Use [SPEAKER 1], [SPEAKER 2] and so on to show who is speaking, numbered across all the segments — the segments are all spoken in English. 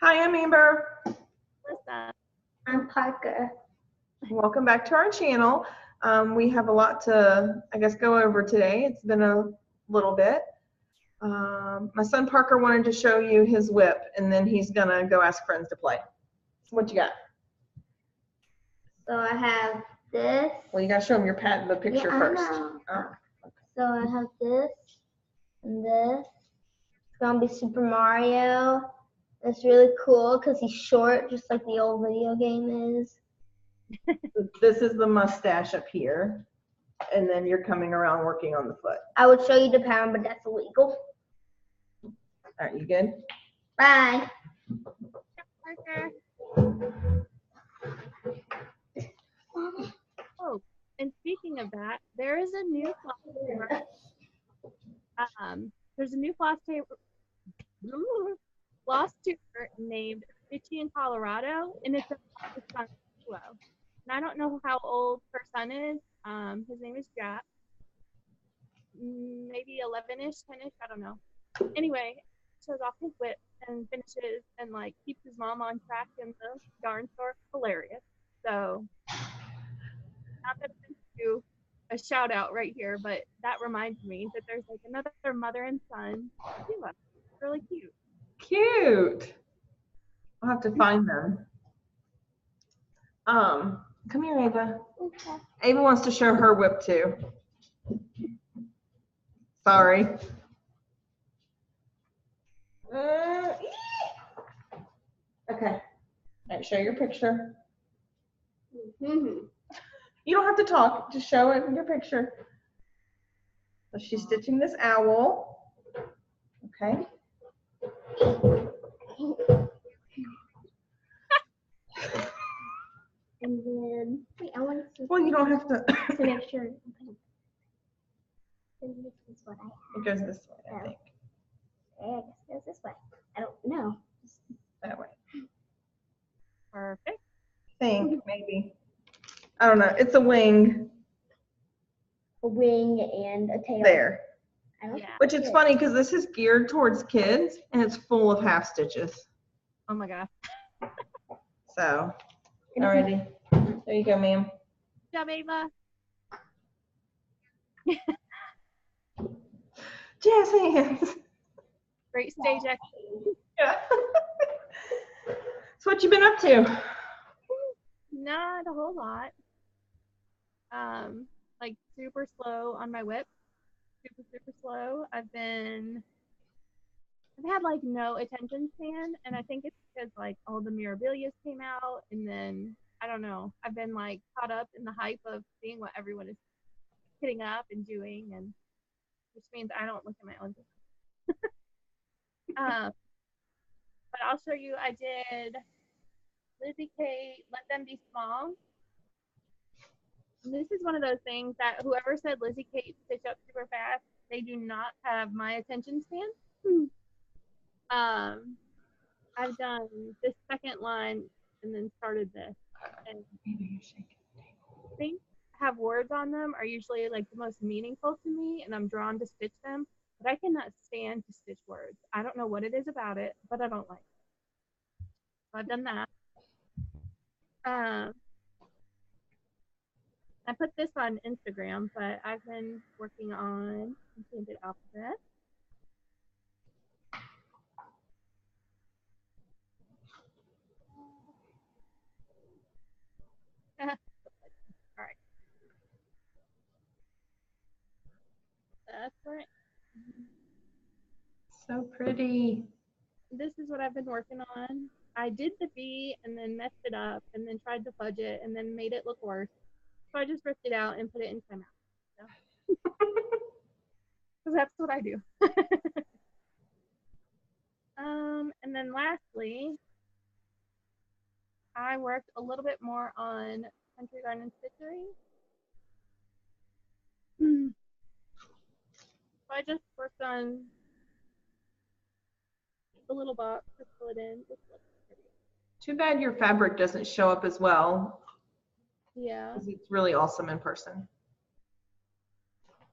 [SPEAKER 1] Hi, I'm Amber.
[SPEAKER 2] What's up?
[SPEAKER 3] I'm Parker.
[SPEAKER 1] Welcome back to our channel. We have a lot to, go over today. It's been a little bit. My son Parker wanted to show you his whip, and then he's gonna go ask friends to play. So what you got?
[SPEAKER 3] So I have this.
[SPEAKER 1] Well, you gotta show him the picture first.
[SPEAKER 3] I know.
[SPEAKER 1] Oh.
[SPEAKER 3] So I have this and this. It's gonna be Super Mario. It's really cool because he's short, just like the old video game is.
[SPEAKER 1] This is the mustache up here, and then you're coming around working on the foot.
[SPEAKER 3] I would show you the pattern, but that's illegal.
[SPEAKER 1] All right, you good?
[SPEAKER 3] Bye.
[SPEAKER 2] Parker. Oh, and speaking of that, there is a new floss taper. There's a new floss tuber named Stitchy in Colorado, and it's a son duo. And I don't know how old her son is. His name is Jack. Maybe 11-ish, 10-ish, I don't know. Anyway, shows off his whip and finishes and like keeps his mom on track in the yarn store. Hilarious. So not that I'm do a shout out right here, but that reminds me that there's like another mother and son duo. It's really cute.
[SPEAKER 1] Cute. I'll have to find them. Come here, Ava.
[SPEAKER 3] Okay.
[SPEAKER 1] Ava wants to show her whip too. Sorry. Okay. All right, show your picture.
[SPEAKER 3] Mm-hmm.
[SPEAKER 1] You don't have to talk, just show it in your picture. So she's stitching this owl. Okay.
[SPEAKER 3] And then, wait, I want to
[SPEAKER 1] Well, you don't have to.
[SPEAKER 3] make sure. This is what I have.
[SPEAKER 1] It goes this way, I think.
[SPEAKER 3] I guess it goes this way. I don't know.
[SPEAKER 1] That way.
[SPEAKER 2] Perfect.
[SPEAKER 1] Think, maybe. I don't know. It's a wing
[SPEAKER 3] A wing and a tail.
[SPEAKER 1] there.
[SPEAKER 3] I don't
[SPEAKER 2] Yeah.
[SPEAKER 1] Which is funny because this is geared towards kids and it's full of half stitches.
[SPEAKER 2] Oh my god.
[SPEAKER 1] So, alrighty. There you go, ma'am.
[SPEAKER 2] Good job, Ava.
[SPEAKER 1] Jazz hands.
[SPEAKER 2] Great stage action.
[SPEAKER 1] Yeah. So what you been up to?
[SPEAKER 2] Not a whole lot. Like super slow on my whip. Super slow. I've had like no attention span, and I think it's because like all the Mirabilias came out, and then I don't know. I've been like caught up in the hype of seeing what everyone is hitting up and doing, and which means I don't look at my own. But I'll show you. I did Lizzie Kate, Let Them Be Small. And this is one of those things that whoever said Lizzie Kate stitch up super fast, they do not have my attention span. I've done this second line and then started this. And things that have words on them are usually like the most meaningful to me, and I'm drawn to stitch them. But I cannot stand to stitch words. I don't know what it is about it, but I don't like it. So I've done that. I put this on Instagram, but I've been working on Enchanted Alphabet. All right. That's right.
[SPEAKER 1] So pretty.
[SPEAKER 2] This is what I've been working on. I did the V and then messed it up and then tried to fudge it and then made it look worse. So I just ripped it out and put it in timeout. So. Because that's what I do. And then lastly, I worked a little bit more on Country Garden Stitchery. So I just worked on the little box to fill it in.
[SPEAKER 1] Too bad your fabric doesn't show up as well.
[SPEAKER 2] Yeah.
[SPEAKER 1] Because it's really awesome in person.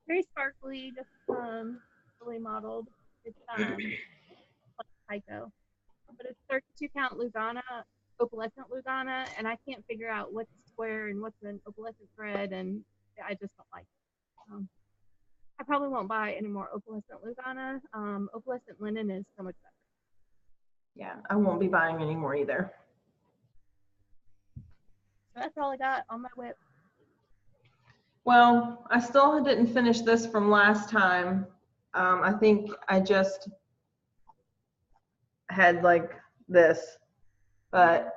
[SPEAKER 2] Very sparkly, just really modeled. It's like Tyco. but it's 32 count Lugana, opalescent Lugana, and I can't figure out what's square and what's an opalescent thread, and I just don't like it. I probably won't buy any more opalescent Lugana. Opalescent linen is so much better.
[SPEAKER 1] Yeah, I won't be buying any more either.
[SPEAKER 2] So that's all I got on my whip.
[SPEAKER 1] Well, I still didn't finish this from last time. I think I just had like this, but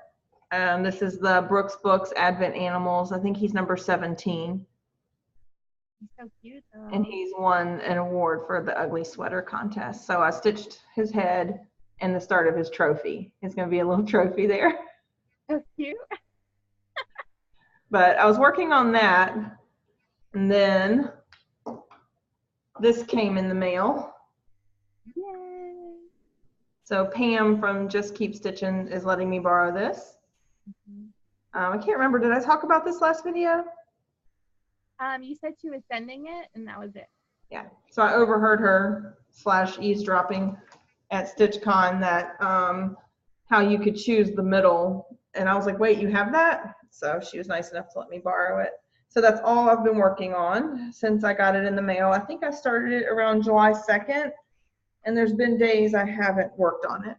[SPEAKER 1] this is the Brooks Books Advent Animals. I think he's number 17.
[SPEAKER 2] He's so cute though.
[SPEAKER 1] And he's won an award for the ugly sweater contest. So I stitched his head and the start of his trophy. It's going to be a little trophy there.
[SPEAKER 2] So cute.
[SPEAKER 1] But I was working on that, and then this came in the mail.
[SPEAKER 2] Yay.
[SPEAKER 1] So Pam from Just Keep Stitching is letting me borrow this. I can't remember, did I talk about this last video?
[SPEAKER 2] You said she was sending it, and that was it.
[SPEAKER 1] Yeah, so I overheard her / eavesdropping at StitchCon that how you could choose the middle, and I was like, wait, you have that? So she was nice enough to let me borrow it. So that's all I've been working on since I got it in the mail. I think I started it around July 2nd, and there's been days I haven't worked on it.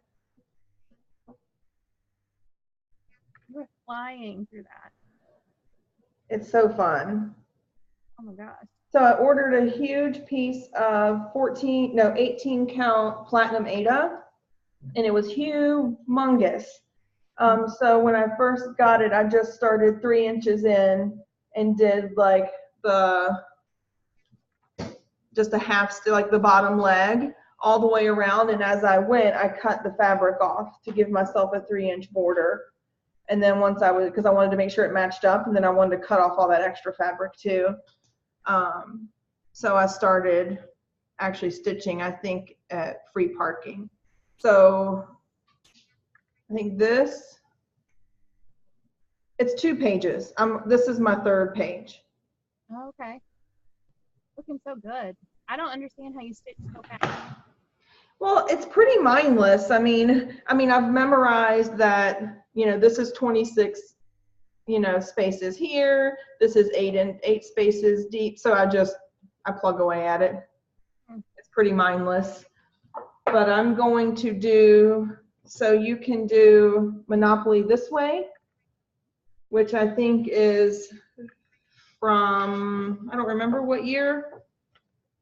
[SPEAKER 2] You were flying through that.
[SPEAKER 1] It's so fun.
[SPEAKER 2] Oh my gosh.
[SPEAKER 1] So I ordered a huge piece of 18 count platinum Ada, and it was humongous. So when I first got it, I just started 3 inches in and did like just a half, like the bottom leg all the way around. And as I went, I cut the fabric off to give myself a 3-inch border. And then once because I wanted to make sure it matched up, and then I wanted to cut off all that extra fabric too. So I started actually stitching, I think, at free parking. So I think it's 2 pages. This is my 3rd page.
[SPEAKER 2] Oh, okay. Looking so good. I don't understand how you stitch so fast.
[SPEAKER 1] Well, it's pretty mindless. I mean, I've memorized that, this is 26, spaces here. This is 8 spaces deep. So I plug away at it. It's pretty mindless. But I'm going to do, so you can do Monopoly this way, which I think is from, I don't remember what year,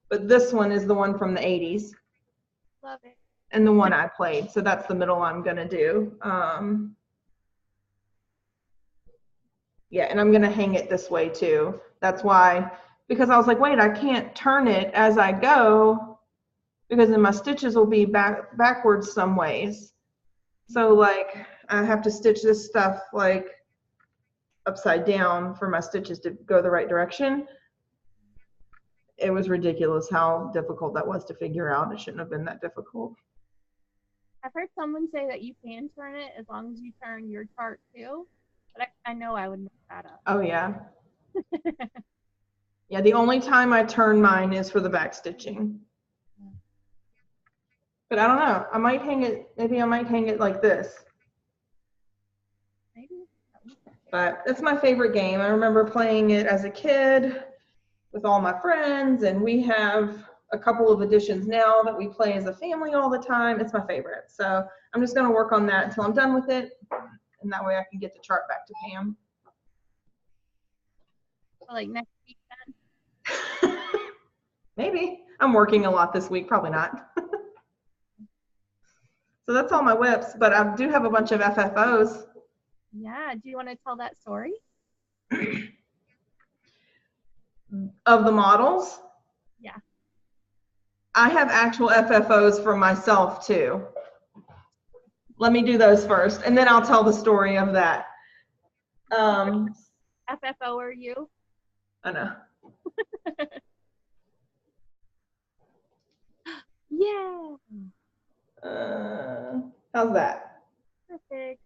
[SPEAKER 1] but this one is the one from the 80s.
[SPEAKER 2] Love it.
[SPEAKER 1] And the one I played. So that's the middle I'm going to do. Yeah, and I'm going to hang it this way too. That's why, because I was like, wait, I can't turn it as I go, because then my stitches will be backwards some ways. So like I have to stitch this stuff like upside down for my stitches to go the right direction. It was ridiculous how difficult that was to figure out. It shouldn't have been that difficult.
[SPEAKER 2] I've heard someone say that you can turn it as long as you turn your chart too, but I know I would mess that up.
[SPEAKER 1] Oh yeah. Yeah, the only time I turn mine is for the back stitching. But I don't know. I might hang it, maybe I might hang it like this.
[SPEAKER 2] Maybe.
[SPEAKER 1] But it's my favorite game. I remember playing it as a kid with all my friends, and we have a couple of editions now that we play as a family all the time. It's my favorite. So I'm just going to work on that until I'm done with it, and that way I can get the chart back to Pam.
[SPEAKER 2] Like next week then?
[SPEAKER 1] Maybe. I'm working a lot this week. Probably not. So that's all my whips, but I do have a bunch of FFOs.
[SPEAKER 2] Yeah. Do you want to tell that story?
[SPEAKER 1] Of the models?
[SPEAKER 2] Yeah.
[SPEAKER 1] I have actual FFOs for myself too. Let me do those first, and then I'll tell the story of that.
[SPEAKER 2] FFO are you?
[SPEAKER 1] I know.
[SPEAKER 2] Yeah.
[SPEAKER 1] How's that?
[SPEAKER 2] Perfect.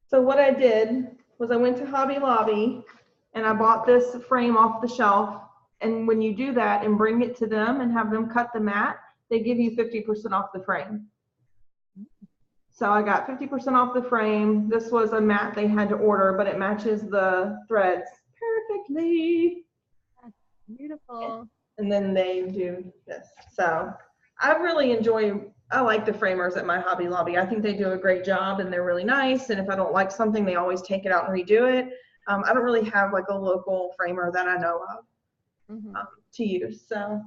[SPEAKER 1] So what I did was I went to Hobby Lobby and I bought this frame off the shelf. And when you do that and bring it to them and have them cut the mat, they give you 50% off the frame. So I got 50% off the frame. This was a mat they had to order, but it matches the threads perfectly.
[SPEAKER 2] That's beautiful.
[SPEAKER 1] And then they do this. So I like the framers at my Hobby Lobby. I think they do a great job and they're really nice. And if I don't like something, they always take it out and redo it. I don't really have like a local framer that I know of to use. So.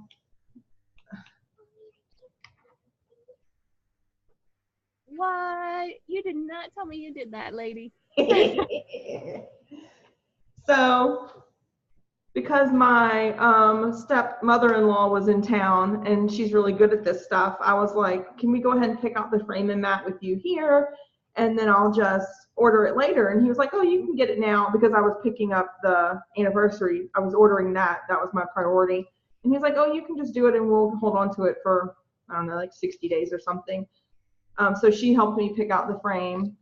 [SPEAKER 2] What? You did not tell me you did that, lady.
[SPEAKER 1] So, because my stepmother-in-law was in town and she's really good at this stuff, I was like, can we go ahead and pick out the frame and mat with you here? And then I'll just order it later. And he was like, oh, you can get it now, because I was picking up the anniversary. I was ordering that. That was my priority. And he's like, oh, you can just do it and we'll hold on to it for, I don't know, like 60 days or something. So she helped me pick out the frame.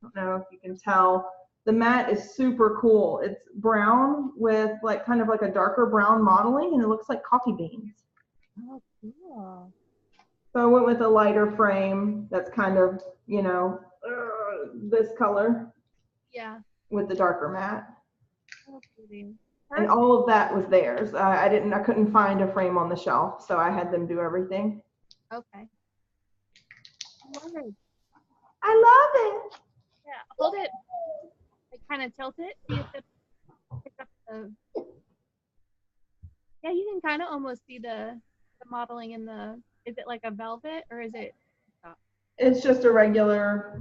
[SPEAKER 1] I don't know if you can tell. The mat is super cool. It's brown with like kind of like a darker brown modeling, and it looks like coffee beans.
[SPEAKER 2] Oh, cool.
[SPEAKER 1] So I went with a lighter frame that's kind of, you know, this color.
[SPEAKER 2] Yeah.
[SPEAKER 1] With the darker mat.
[SPEAKER 2] Oh, pretty.
[SPEAKER 1] And all of that was theirs. I couldn't find a frame on the shelf, so I had them do everything.
[SPEAKER 2] Okay. Wonderful.
[SPEAKER 1] I love it.
[SPEAKER 2] Yeah, hold it. Like, kind of tilt it. See if it picks up the. Yeah, you can kind of almost see the modeling in the. Is it like a velvet or is it?
[SPEAKER 1] It's just a regular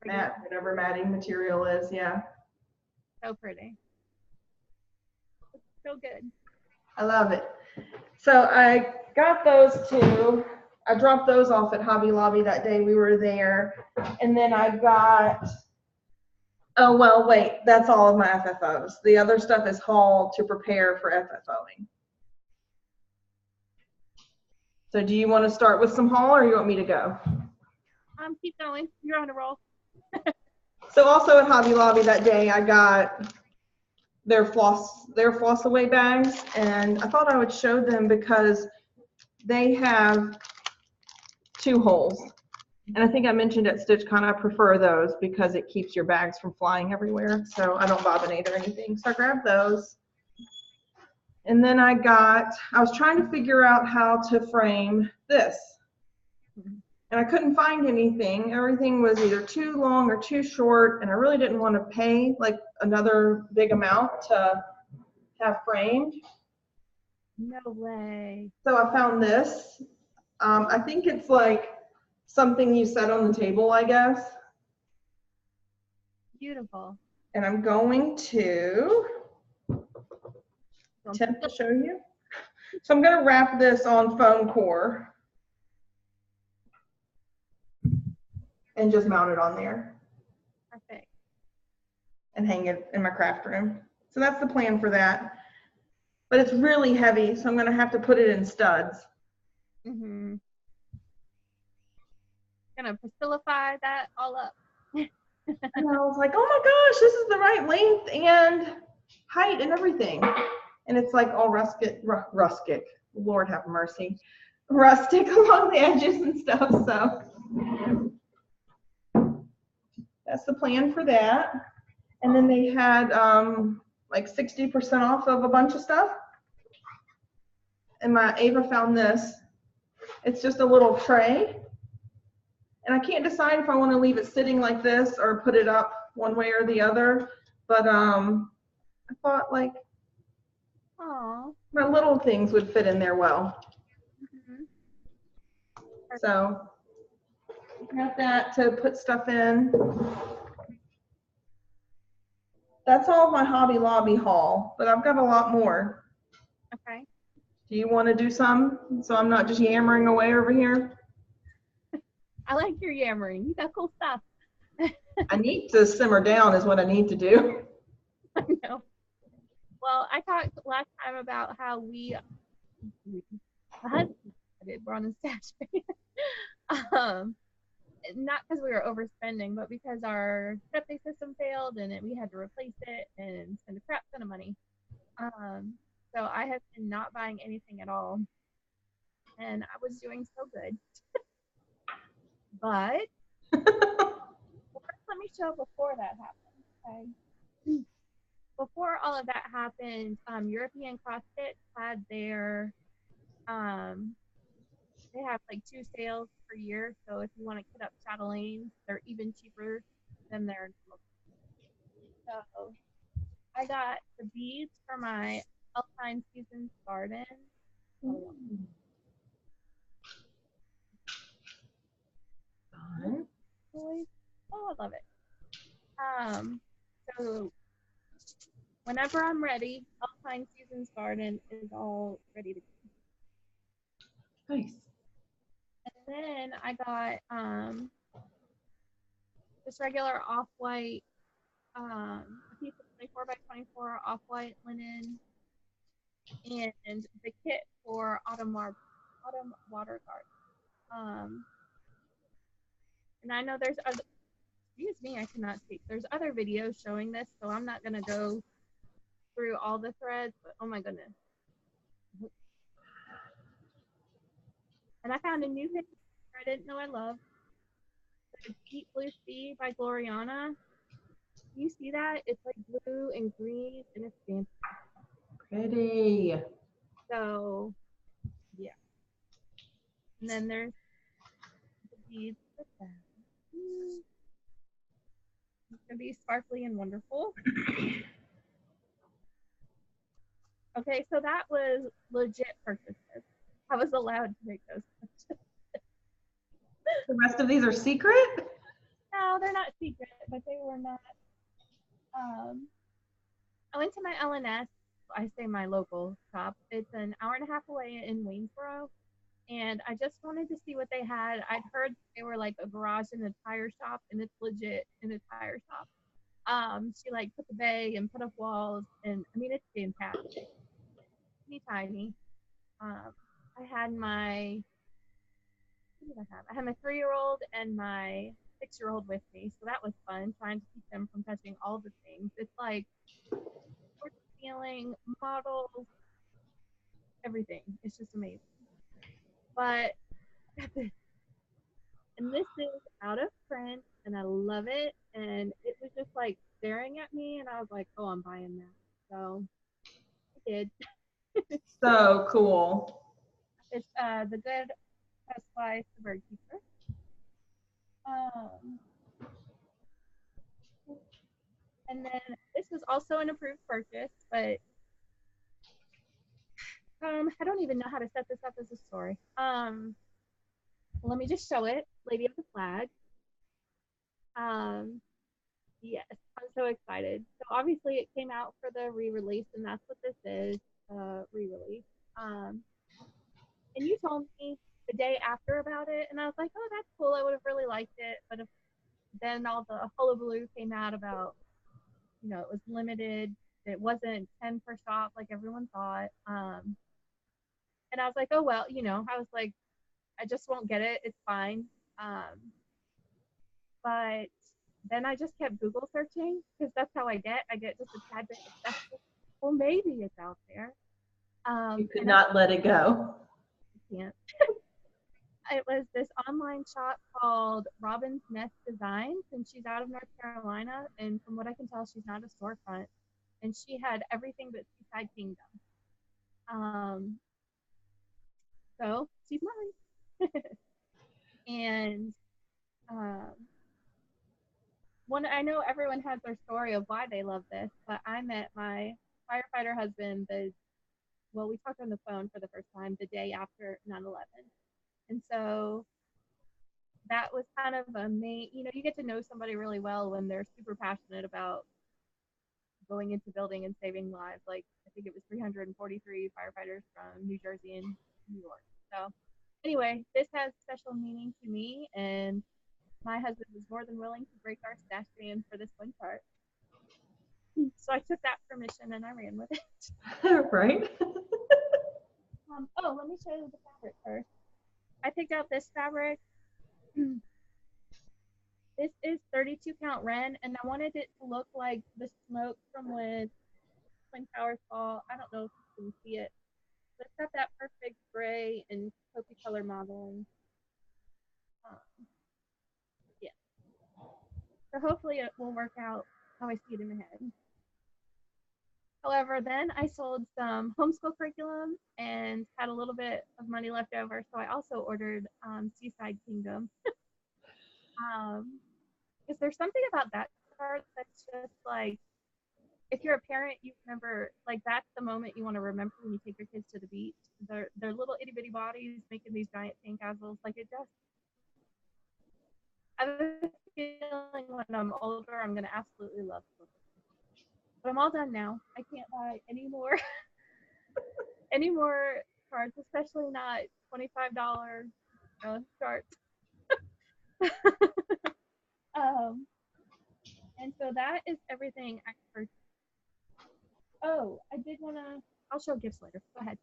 [SPEAKER 1] mat, whatever matting material is. Yeah.
[SPEAKER 2] So pretty. It's so good.
[SPEAKER 1] I love it. So I got those two. I dropped those off at Hobby Lobby that day we were there. And then I got, oh, well, wait, that's all of my FFOs. The other stuff is hauled to prepare for FFOing. So do you want to start with some haul, or you want me to go?
[SPEAKER 2] Keep going. You're on a roll.
[SPEAKER 1] So also at Hobby Lobby that day, I got their floss away bags, and I thought I would show them because they have 2 holes. And I think I mentioned at StitchCon I prefer those because it keeps your bags from flying everywhere, so I don't bobinate or anything. So I grabbed those. And then I was trying to figure out how to frame this. And I couldn't find anything. Everything was either too long or too short, and I really didn't want to pay like another big amount to have framed.
[SPEAKER 2] No way.
[SPEAKER 1] So I found this. I think it's like something you set on the table, I guess.
[SPEAKER 2] Beautiful.
[SPEAKER 1] And I'm going to attempt to show you. So I'm going to wrap this on foam core and just mount it on there.
[SPEAKER 2] Perfect.
[SPEAKER 1] And hang it in my craft room. So that's the plan for that. But it's really heavy, so I'm going to have to put it in studs.
[SPEAKER 2] Mm-hmm. Gonna facilify that all up.
[SPEAKER 1] And I was like, oh my gosh, this is the right length and height and everything. And it's like all rustic, Lord have mercy, rustic along the edges and stuff. So that's the plan for that. And then they had like 60% off of a bunch of stuff. And my Ava found this. It's just a little tray. And I can't decide if I want to leave it sitting like this or put it up one way or the other. But I thought like my little things would fit in there well.
[SPEAKER 2] Mm-hmm.
[SPEAKER 1] So I got that to put stuff in. That's all of my Hobby Lobby haul, but I've got a lot more.
[SPEAKER 2] Okay.
[SPEAKER 1] Do you want to do some so I'm not just yammering away over here?
[SPEAKER 2] I like your yammering. You got cool stuff.
[SPEAKER 1] I need to simmer down is what I need to do.
[SPEAKER 2] I know. Well, I talked last time about how my husband decided we're on the stash. Not because we were overspending, but because our septic system failed and we had to replace it and spend a crap ton of money. So I have been not buying anything at all, and I was doing so good. But first, let me show before that happened. Okay. Before all of that happened, European CrossFit had their they have like 2 sales per year. So if you want to get up saddle lanes, they're even cheaper than their normal. So I got the beads for my Alpine Seasons garden.
[SPEAKER 1] Fun.
[SPEAKER 2] Oh, I love it. So whenever I'm ready, Alpine Seasons garden is all ready to go.
[SPEAKER 1] Nice.
[SPEAKER 2] And then I got this regular off-white, a piece of 24 by 24 off-white linen, and the kit for autumn water garden. And I know there's other, excuse me, I cannot speak. There's other videos showing this, so I'm not gonna go through all the threads, but oh my goodness. And I found a new thing I didn't know I loved. The Deep Blue Sea by Gloriana. You see that? It's like blue and green, and it's fantastic.
[SPEAKER 1] Pretty.
[SPEAKER 2] So, yeah. And then there's the beads with that. It's gonna be sparkly and wonderful. Okay, so that was legit purchases. I was allowed to make those purchases.
[SPEAKER 1] The rest of these are secret?
[SPEAKER 2] No, they're not secret, but they were not. I went to my LNS. I say my local shop. It's an hour and a half away in Waynesboro, and I just wanted to see what they had. I'd heard they were like a garage and a tire shop, and it's legit in a tire shop. She like put the bay and put up walls, and I mean it's fantastic. Teeny tiny. I had my what did I have? I had my 3-year-old and my 6-year-old with me, so that was fun trying to keep them from touching all the things. It's like feeling models, everything. It's just amazing. But and this is out of print, and I love it. And it was just like staring at me, and I was like, "Oh, I'm buying that." So I did.
[SPEAKER 1] So cool.
[SPEAKER 2] It's the Good Best Buy the Bird Keeper. And then this was also an approved purchase, but I don't even know how to set this up as a story. Let me just show it. Lady of the Flag. Yes, I'm so excited. So obviously it came out for the re-release, and that's what this is, re-release. And you told me the day after about it, and I was like, oh, that's cool. I would have really liked it, but then all the hullabaloo came out about, it was limited. It wasn't 10 per shop like everyone thought. And I was like, oh well, I was like, I just won't get it. It's fine. But then I just kept Google searching because that's how I get. I get just a tad bit obsessed. Well, maybe it's out there.
[SPEAKER 1] You could not let it go.
[SPEAKER 2] I can't. It was this online shop called Robin's Nest Designs, and she's out of North Carolina. And from what I can tell, she's not a storefront. And she had everything but Seaside Kingdom. So she's mine. And I know everyone has their story of why they love this, but I met my firefighter husband we talked on the phone for the first time the day after 9/11. And so that was kind of a main, you get to know somebody really well when they're super passionate about going into building and saving lives. Like I think it was 343 firefighters from New Jersey and New York. So anyway, this has special meaning to me, and my husband was more than willing to break our stash ban for this one part. So I took that permission and I ran with it.
[SPEAKER 1] Right?
[SPEAKER 2] Let me show you the fabric first. I picked out this fabric. This is 32 count Ren, and I wanted it to look like the smoke from when Twin Towers fall. I don't know if you can see it, but it's got that perfect gray and coffee color modeling. So hopefully it will work out how I see it in my head. However, then I sold some homeschool curriculum and had a little bit of money left over, so I also ordered Seaside Kingdom. Because there's something about that part that's just like, if you're a parent, you remember, like, that's the moment you want to remember when you take your kids to the beach. Their little itty bitty bodies making these giant sandcastles. Like, it just, I have a feeling when I'm older, I'm going to absolutely love it. But I'm all done now. I can't buy any more cards, especially not $25 cards. And so that is everything I purchased. Oh, I did want to, I'll show gifts later. Go ahead.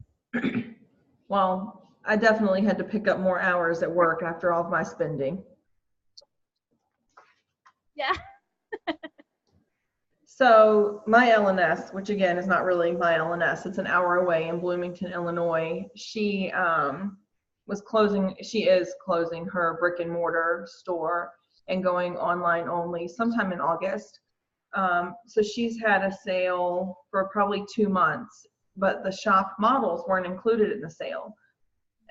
[SPEAKER 1] Well, I definitely had to pick up more hours at work after all of my spending.
[SPEAKER 2] Yeah.
[SPEAKER 1] So my LNS, which again is not really my LNS, it's an hour away in Bloomington, Illinois. She is closing her brick and mortar store and going online only sometime in August. So she's had a sale for probably 2 months, but the shop models weren't included in the sale.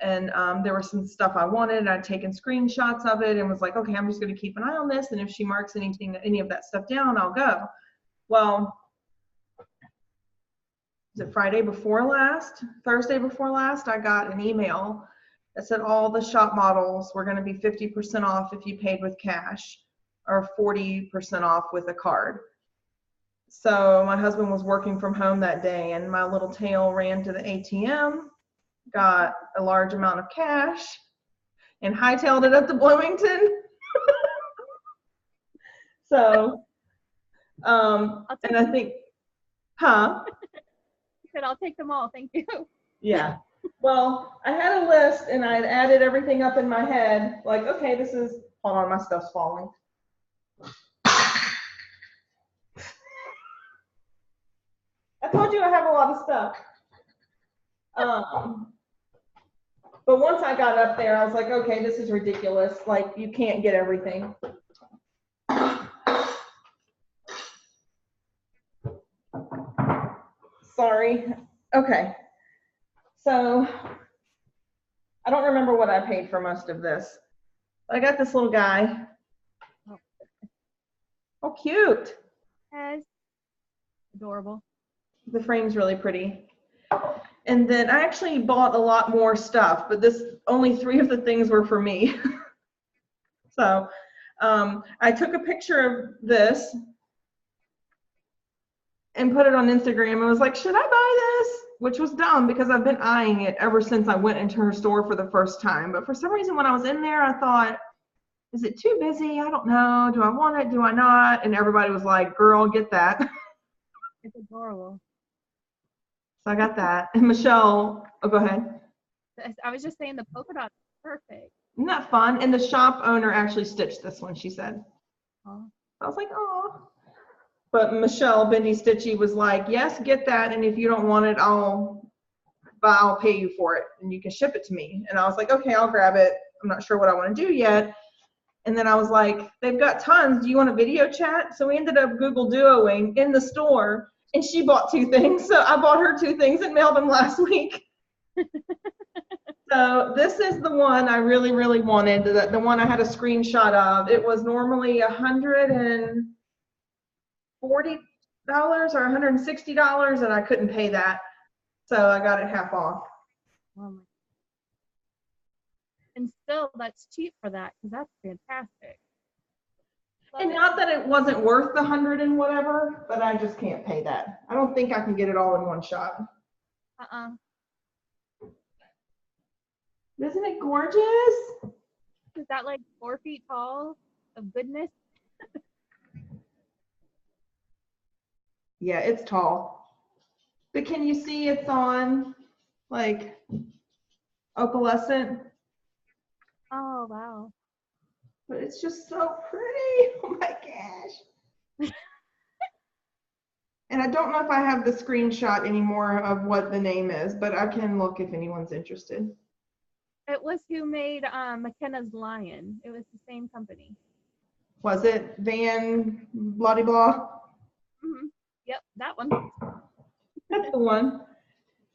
[SPEAKER 1] And there was some stuff I wanted. I'd taken screenshots of it and was like, okay, I'm just going to keep an eye on this. And if she marks any of that stuff down, I'll go. Well, was it Thursday before last, I got an email that said all the shop models were going to be 50% off if you paid with cash or 40% off with a card. So my husband was working from home that day and my little tail ran to the ATM, got a large amount of cash, and hightailed it up to Bloomington. So, and I think,
[SPEAKER 2] You said, I'll take them all, thank you.
[SPEAKER 1] Yeah. Well, I had a list and I'd added everything up in my head, like, okay, hold on, my stuff's falling. I told you I have a lot of stuff. But once I got up there, I was like, okay, this is ridiculous. Like, you can't get everything. Sorry. Okay. So, I don't remember what I paid for most of this. I got this little guy. Oh, cute.
[SPEAKER 2] Yes. Adorable.
[SPEAKER 1] The frame's really pretty. And then I actually bought a lot more stuff, but only 3 of the things were for me. So I took a picture of this and put it on Instagram and was like, should I buy this? Which was dumb because I've been eyeing it ever since I went into her store for the first time. But for some reason, when I was in there, I thought, is it too busy? I don't know. Do I want it? Do I not? And everybody was like, girl, get that.
[SPEAKER 2] It's adorable.
[SPEAKER 1] So I got that. And Michelle, oh, go ahead.
[SPEAKER 2] I was just saying the polka dot is perfect.
[SPEAKER 1] Isn't that fun? And the shop owner actually stitched this one, she said.
[SPEAKER 2] Oh.
[SPEAKER 1] I was like, oh. But Michelle Bendy Stitchy was like, yes, get that. And if you don't want it, I'll pay you for it and you can ship it to me. And I was like, okay, I'll grab it. I'm not sure what I want to do yet. And then I was like, they've got tons. Do you want a video chat? So we ended up Google Duoing in the store. And she bought 2 things. So I bought her 2 things and mailed them last week. So this is the one I really, really wanted, the one I had a screenshot of. It was normally $140 or $160, and I couldn't pay that. So I got it half off.
[SPEAKER 2] And still, that's cheap for that, because that's fantastic.
[SPEAKER 1] And not that it wasn't worth the 100 and whatever, but I just can't pay that. I don't think I can get it all in one shot. Isn't it gorgeous?
[SPEAKER 2] Is that like 4 feet tall of goodness?
[SPEAKER 1] Yeah, it's tall. But can you see it's on like opalescent?
[SPEAKER 2] Oh, wow.
[SPEAKER 1] But it's just so pretty. Oh my gosh. And I don't know if I have the screenshot anymore of what the name is, but I can look if anyone's interested.
[SPEAKER 2] It was who made McKenna's Lion. It was the same company.
[SPEAKER 1] was it Van blah de blah?
[SPEAKER 2] Yep, that one.
[SPEAKER 1] That's the one.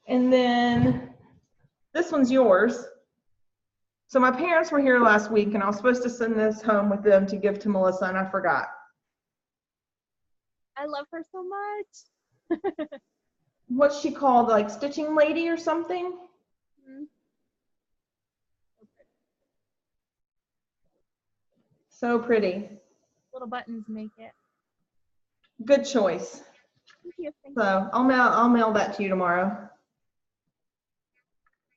[SPEAKER 1] And then this one's yours. So my parents were here last week and I was supposed to send this home with them to give to Melissa and I forgot.
[SPEAKER 2] I love her so much.
[SPEAKER 1] What's she called, like stitching lady or something?
[SPEAKER 2] Mhm.
[SPEAKER 1] So pretty.
[SPEAKER 2] Little buttons make it.
[SPEAKER 1] Good choice.
[SPEAKER 2] Thank you. Thank
[SPEAKER 1] So I'll mail that to you tomorrow.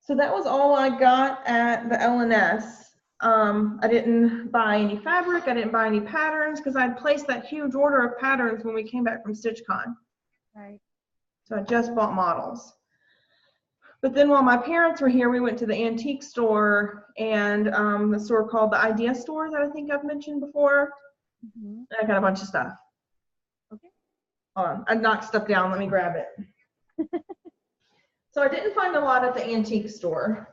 [SPEAKER 1] So that was all I got at the LNS. I didn't buy any fabric. I didn't buy any patterns because I'd placed that huge order of patterns when we came back from StitchCon.
[SPEAKER 2] Right.
[SPEAKER 1] So I just bought models. But then while my parents were here, we went to the antique store and the store called the Idea Store that I think I've mentioned before.
[SPEAKER 2] Mhm.
[SPEAKER 1] And I got a bunch of stuff.
[SPEAKER 2] Okay.
[SPEAKER 1] Hold on, I knocked stuff down. Let me grab it. So I didn't find a lot at the antique store.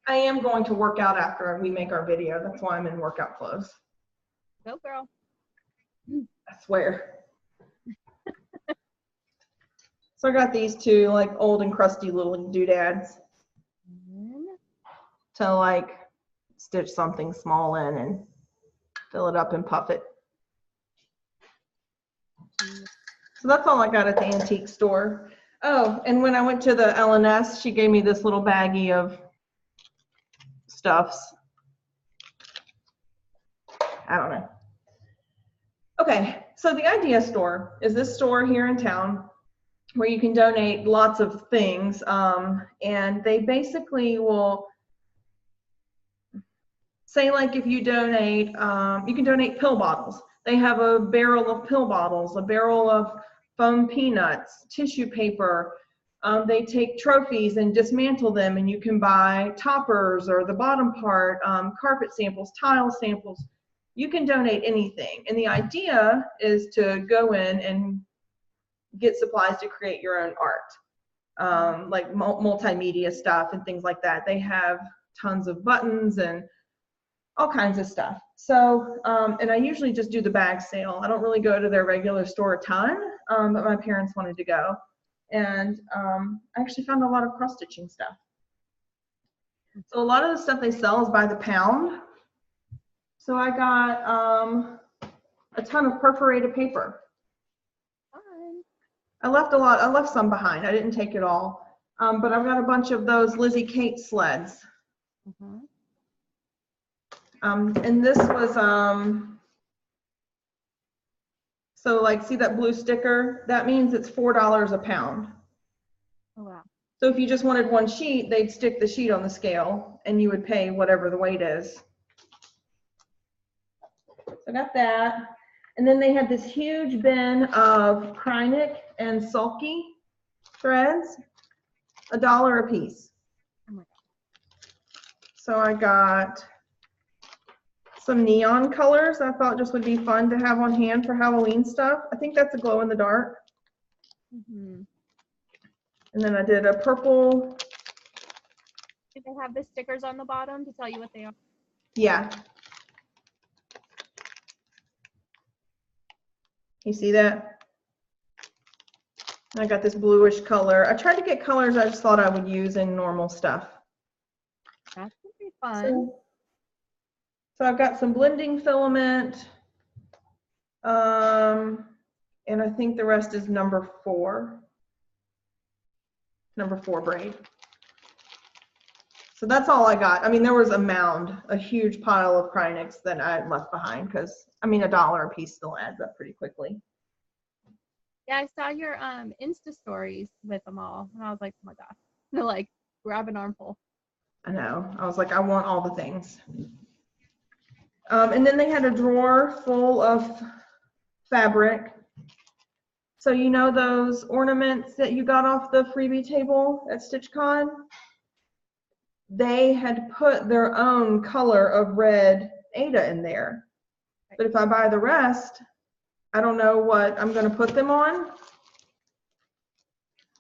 [SPEAKER 1] I am going to work out after we make our video. That's why I'm in workout clothes.
[SPEAKER 2] Go girl.
[SPEAKER 1] I swear. So I got these two like old and crusty little doodads to like stitch something small in and fill it up and puff it. So that's all I got at the antique store. Oh, and when I went to the LNS, she gave me this little baggie of stuffs. I don't know. Okay, so the Idea Store is this store here in town where you can donate lots of things, and they basically will say, like, if you donate, you can donate pill bottles. They have a barrel of pill bottles, a barrel of foam peanuts, tissue paper. They take trophies and dismantle them, and you can buy toppers or the bottom part, carpet samples, tile samples. You can donate anything. And the idea is to go in and get supplies to create your own art, like multimedia stuff and things like that. They have tons of buttons and all kinds of stuff. So, and I usually just do the bag sale. I don't really go to their regular store a ton, but my parents wanted to go. And I actually found a lot of cross-stitching stuff. So a lot of the stuff they sell is by the pound. So I got a ton of perforated paper.
[SPEAKER 2] Fun.
[SPEAKER 1] I left some behind. I didn't take it all. But I've got a bunch of those Lizzie Kate sleds.
[SPEAKER 2] Mhm.
[SPEAKER 1] And this was, so like, see that blue sticker? That means it's $4 a pound.
[SPEAKER 2] Oh wow.
[SPEAKER 1] So if you just wanted one sheet, they'd stick the sheet on the scale and you would pay whatever the weight is. So I got that. And then they had this huge bin of Krynic and Sulky threads, $1 a piece.
[SPEAKER 2] Oh my God.
[SPEAKER 1] So I got some neon colors I thought just would be fun to have on hand for Halloween stuff. I think that's a glow in the dark.
[SPEAKER 2] Mhm.
[SPEAKER 1] And then I did a purple.
[SPEAKER 2] Do they have the stickers on the bottom to tell you what they are?
[SPEAKER 1] Yeah. You see that? I got this bluish color. I tried to get colors I just thought I would use in normal stuff.
[SPEAKER 2] That's gonna be fun.
[SPEAKER 1] So I've got some blending filament. And I think the rest is number 4 braid. So that's all I got. I mean, there was a mound, a huge pile of Krynics that I had left behind because, I mean, $1 a piece still adds up pretty quickly.
[SPEAKER 2] Yeah, I saw your Insta stories with them all, and I was like, oh my gosh, they're like, grab an armful.
[SPEAKER 1] I know. I was like, I want all the things. And then they had a drawer full of fabric. So you know those ornaments that you got off the freebie table at StitchCon? They had put their own color of red Aida in there. But if I buy the rest, I don't know what I'm going to put them on.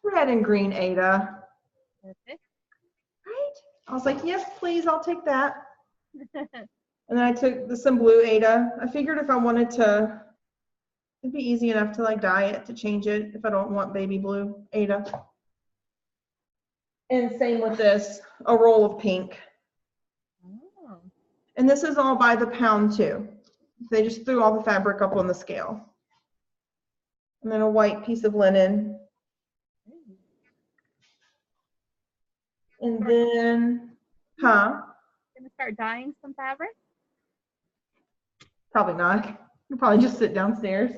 [SPEAKER 1] Red and green Ada.
[SPEAKER 2] Perfect.
[SPEAKER 1] Right? I was like, yes, please, I'll take that. And then I took some blue Ada. I figured if I wanted to, it'd be easy enough to like dye it to change it if I don't want baby blue Ada. And same with this, a roll of pink.
[SPEAKER 2] Oh.
[SPEAKER 1] And this is all by the pound too. They just threw all the fabric up on the scale. And then a white piece of linen. And then,
[SPEAKER 2] Gonna start dyeing some fabric?
[SPEAKER 1] Probably not. You'll probably just sit downstairs.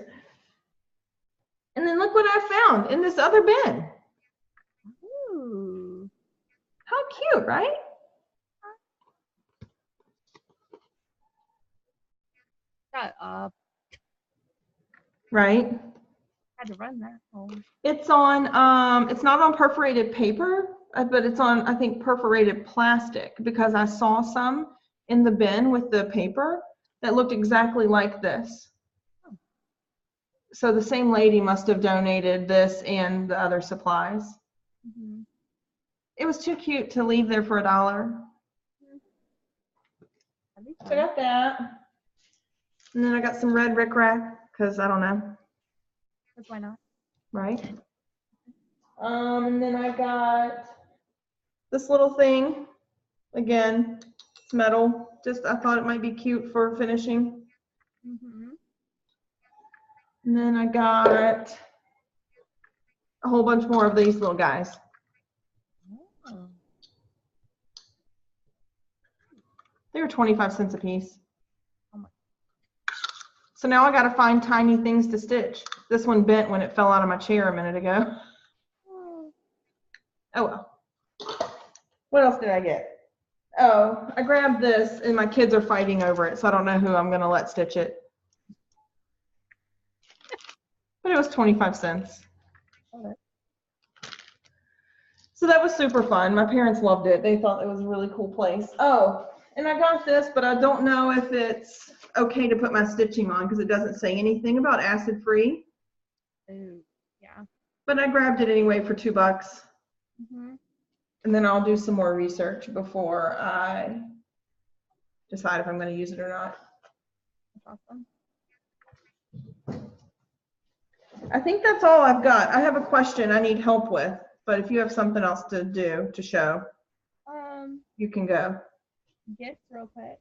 [SPEAKER 1] And then look what I found in this other bin.
[SPEAKER 2] Ooh.
[SPEAKER 1] How cute, right?
[SPEAKER 2] Shut up.
[SPEAKER 1] Right?
[SPEAKER 2] Had to run that home.
[SPEAKER 1] It's on, it's not on perforated paper, but it's on, I think, perforated plastic because I saw some in the bin with the paper that looked exactly like this. So the same lady must have donated this and the other supplies.
[SPEAKER 2] Mm-hmm.
[SPEAKER 1] It was too cute to leave there for $1. So I got that. And then I got some red rickrack because I don't know.
[SPEAKER 2] Because why not?
[SPEAKER 1] Right? And then I got this little thing. Again, it's metal. Just I thought it might be cute for finishing.
[SPEAKER 2] Mm-hmm.
[SPEAKER 1] And then I got a whole bunch more of these little guys.
[SPEAKER 2] Oh.
[SPEAKER 1] They were 25 cents a piece.
[SPEAKER 2] Oh my.
[SPEAKER 1] So now I got to find tiny things to stitch. This one bent when it fell out of my chair a minute ago.
[SPEAKER 2] Oh.
[SPEAKER 1] Oh well. What else did I get? Oh, I grabbed this and my kids are fighting over it, so I don't know who I'm going to let stitch it. But it was 25 cents.
[SPEAKER 2] Okay.
[SPEAKER 1] So that was super fun. My parents loved it. They thought it was a really cool place. Oh, and I got this, but I don't know if it's okay to put my stitching on because it doesn't say anything about acid free.
[SPEAKER 2] Ooh. Yeah.
[SPEAKER 1] But I grabbed it anyway for $2.
[SPEAKER 2] Mm-hmm.
[SPEAKER 1] And then I'll do some more research before I decide if I'm going to use it or not.
[SPEAKER 2] That's awesome.
[SPEAKER 1] I think that's all I've got. I have a question I need help with, but if you have something else to do to show, you can go.
[SPEAKER 2] Gifts real quick.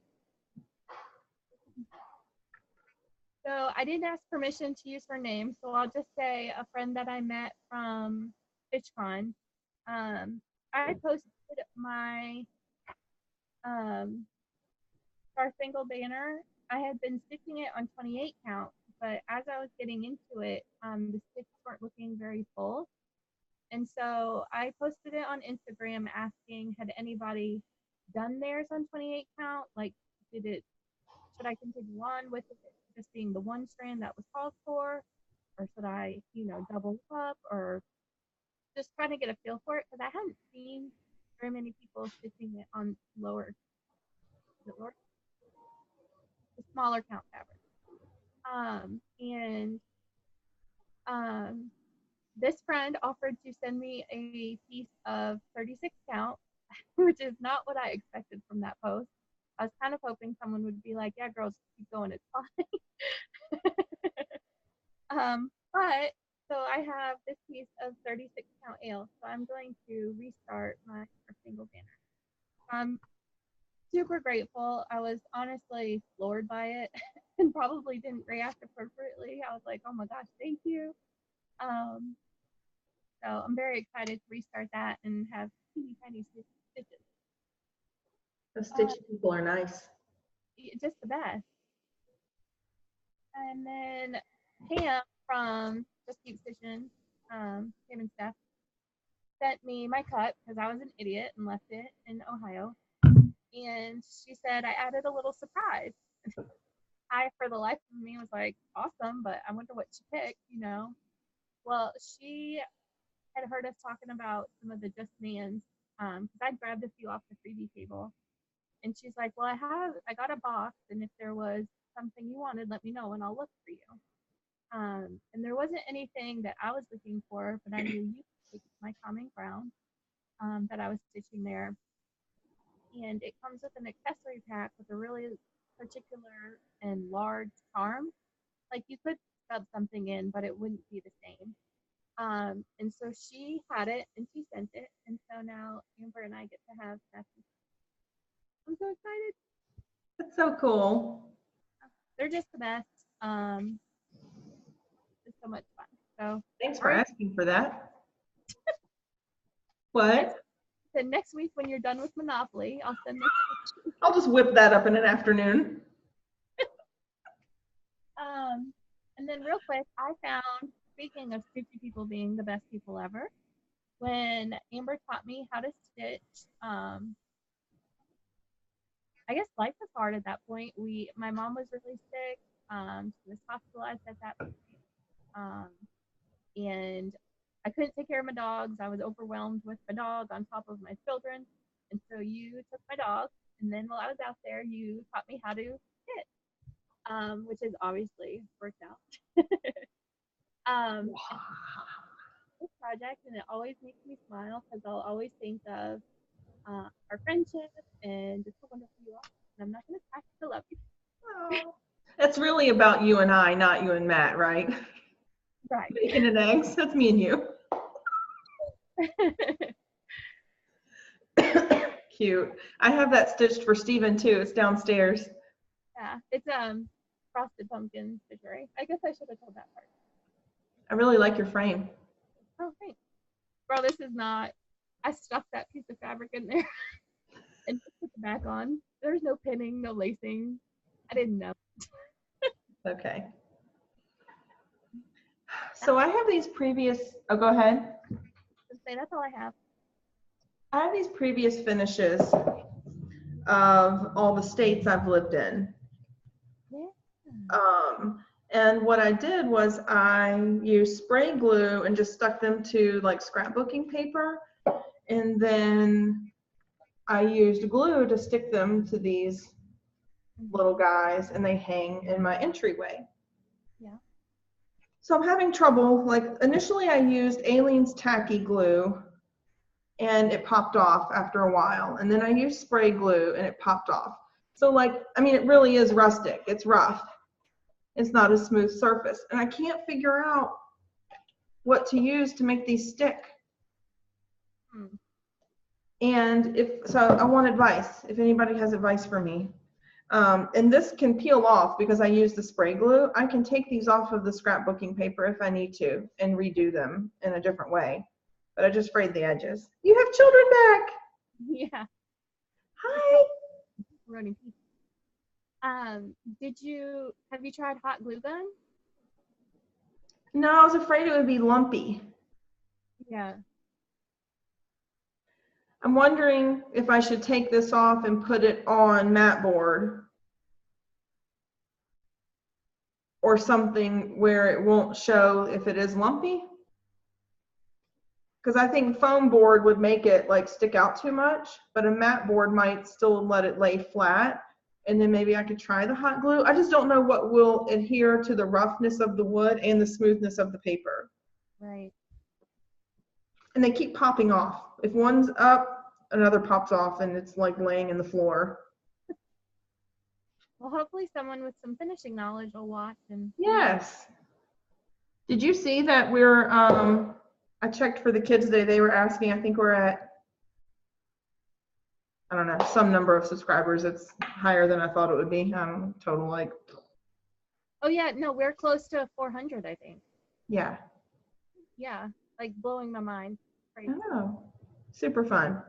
[SPEAKER 2] So I didn't ask permission to use her name, so I'll just say a friend that I met from FishCon. I posted my Star Spangled Banner. I had been stitching it on 28 count, but as I was getting into it, the stitches weren't looking very full. And so I posted it on Instagram asking, had anybody done theirs on 28 count? Like, should I continue on with it just being the one strand that was called for? Or should I, double up or just trying to get a feel for it? Because I hadn't seen very many people stitching it on the smaller count fabric. This friend offered to send me a piece of 36 count, which is not what I expected from that post. I was kind of hoping someone would be like, yeah, girls, keep going, it's fine. But so I have this piece of 36 count ale, so I'm going to restart my single banner. I'm super grateful. I was honestly floored by it and probably didn't react appropriately. I was like, oh my gosh, thank you. So I'm very excited to restart that and have teeny tiny stitches.
[SPEAKER 1] The stitchy people are nice.
[SPEAKER 2] Just the best. And then Pam from Just Keep Stitching, Pam and Steph, sent me my cut because I was an idiot and left it in Ohio. And she said I added a little surprise. I, for the life of me, was like, awesome, but I wonder what she picked, Well, she had heard us talking about some of the Just Mans, because I grabbed a few off the freebie table. And she's like, well, I got a box, and if there was something you wanted, let me know, and I'll look for you. And there wasn't anything that I was looking for, but I knew you take it to my common ground that I was stitching there. And it comes with an accessory pack with a really particular and large charm. Like you could stub something in, but it wouldn't be the same. And so she had it and she sent it. And so now Amber and I get to have matching. I'm so excited.
[SPEAKER 1] That's so cool.
[SPEAKER 2] They're just the best. It's so much fun. So
[SPEAKER 1] Thanks for asking for that. What?
[SPEAKER 2] so next week when you're done with Monopoly, I'll send this.
[SPEAKER 1] I'll just whip that up in an afternoon.
[SPEAKER 2] And then real quick, I found, speaking of stitchy people being the best people ever, when Amber taught me how to stitch, I guess life was hard at that point. My mom was really sick. She was hospitalized at that point. And I couldn't take care of my dogs. I was overwhelmed with my dog on top of my children. And so you took my dog, and then while I was out there, you taught me how to stitch, which has obviously worked out. This project, and it always makes me smile because I'll always think of our friendship and just how wonderful you are. And I'm not going to practice to love you.
[SPEAKER 1] Oh. That's really about you and I, not you and Matt, right?
[SPEAKER 2] Right.
[SPEAKER 1] Bacon and eggs, that's me and you. Cute. I have that stitched for Steven too. It's downstairs.
[SPEAKER 2] Yeah, it's frosted pumpkin stitchery. I guess I should have told that part.
[SPEAKER 1] I really like your frame.
[SPEAKER 2] Oh, thanks. Bro, this is not, I stuffed that piece of fabric in there and put it back on. There's no pinning, no lacing. I didn't know.
[SPEAKER 1] Okay. So I have these previous, oh, go ahead.
[SPEAKER 2] Say that's all I have.
[SPEAKER 1] I have these previous finishes of all the states I've lived in.
[SPEAKER 2] Yeah.
[SPEAKER 1] And what I did was I used spray glue and just stuck them to like scrapbooking paper. And then I used glue to stick them to these little guys, and they hang in my entryway.
[SPEAKER 2] Yeah.
[SPEAKER 1] So I'm having trouble. Like initially I used Aleene's tacky glue and it popped off after a while. And then I used spray glue and it popped off. So like, I mean, it really is rustic. It's rough. It's not a smooth surface. And I can't figure out what to use to make these stick. And so I want advice, if anybody has advice for me. And this can peel off because I use the spray glue. I can take these off of the scrapbooking paper if I need to and redo them in a different way. But I just frayed the edges. You have children back.
[SPEAKER 2] Yeah.
[SPEAKER 1] Hi.
[SPEAKER 2] Running pieces. Have you tried hot glue gun?
[SPEAKER 1] No, I was afraid it would be lumpy.
[SPEAKER 2] Yeah.
[SPEAKER 1] I'm wondering if I should take this off and put it on mat board or something where it won't show if it is lumpy. Because I think foam board would make it like stick out too much, but a mat board might still let it lay flat. And then maybe I could try the hot glue. I just don't know what will adhere to the roughness of the wood and the smoothness of the paper.
[SPEAKER 2] Right.
[SPEAKER 1] And they keep popping off. If one's up, another pops off and it's like laying in the floor.
[SPEAKER 2] Well, hopefully someone with some finishing knowledge will watch and.
[SPEAKER 1] Yes. Did you see that we're, I checked for the kids today, they were asking, I think we're at, I don't know, some number of subscribers. It's higher than I thought it would be. Total like.
[SPEAKER 2] Oh yeah, no, we're close to 400, I think.
[SPEAKER 1] Yeah.
[SPEAKER 2] Yeah, like blowing my mind. Crazy.
[SPEAKER 1] I know. Super fun.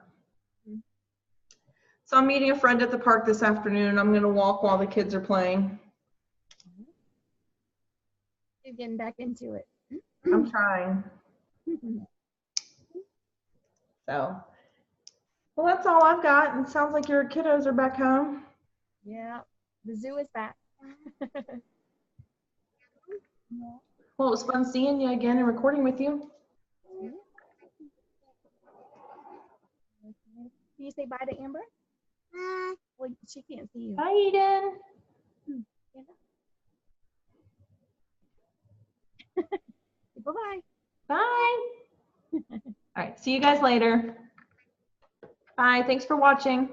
[SPEAKER 1] So I'm meeting a friend at the park this afternoon. I'm going to walk while the kids are playing.
[SPEAKER 2] You're getting back into it.
[SPEAKER 1] I'm trying. So, well, that's all I've got. It sounds like your kiddos are back home.
[SPEAKER 2] Yeah, the zoo is back.
[SPEAKER 1] Well, it was fun seeing you again and recording with you.
[SPEAKER 2] Can you say bye to Amber? Well, she can't see you.
[SPEAKER 1] Bye, Eden.
[SPEAKER 2] Bye-bye.
[SPEAKER 1] Bye. All right, see you guys later. Bye, thanks for watching.